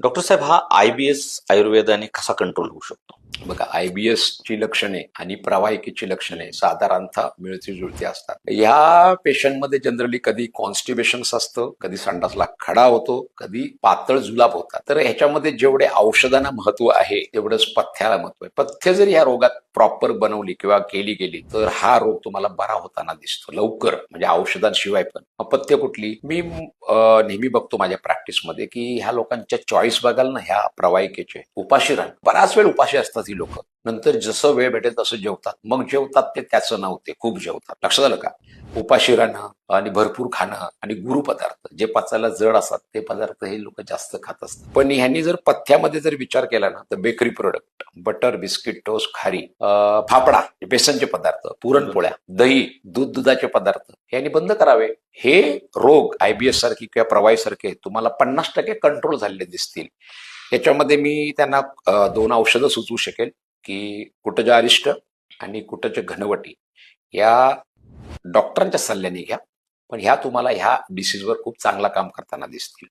Doctor साहेब, हा IBS आयुर्वेदाने कसा control होऊ शकतो? बघा, IBS ची लक्षणे आणि प्रवाहिकेची लक्षणे साधारणतः मिळती जुळती असतात. या पेशंटमध्ये जनरली कधी कॉन्स्टिपेशन्स असतं, कधी संडासला खडा होतो, कधी पातळ जुलाब होतात. तर ह्याच्यामध्ये जेवढे औषधांना महत्व आहे तेवढंच पथ्याला महत्व आहे. पथ्य जर या रोगात प्रॉपर बनवली किंवा केली गेली तर हा रोग तुम्हाला बरा होताना दिसतो लवकर, म्हणजे औषधांशिवाय पण. पथ्य कुठली? मी नेहमी बघतो माझ्या प्रॅक्टिसमध्ये की ह्या लोकांच्या चॉईस बघाल ना, ह्या प्रवाहिकेचे उपाशी राहणं. बराच वेळ उपाशी असतात ही लोक. नंतर जसं वेळ भेटेल तसं जेवतात. मग जेवतात ते त्याचं नाव ते खूप जेवतात. लक्षात आलं का? उपाशी राहणं आणि भरपूर खाणं आणि गुरु पदार्थ जे पचायला जड असतात ते पदार्थ हे लोक जास्त खात असतात. पण ह्यांनी जर पथ्यामध्ये जर विचार केला ना, तर bakery product, butter, biscuit, toast, खारी, फाफडा, बेसनचे पदार्थ, पुरणपोळ्या, दही, दुधाचे पदार्थ यांनी बंद करावे. हे रोग IBS सारखी किंवा प्रवाहीसारखे तुम्हाला 50% कंट्रोल झालेले दिसतील. याच्यामध्ये मी त्यांना 2 औषधं सुचवू शकेल की कुटज अरिष्ट आणि कुटज घनवटी. या डॉक्टरांच्या सल्ल्याने घ्या, पण ह्या तुम्हाला ह्या डिसीजवर खूप चांगला काम करताना दिसतील.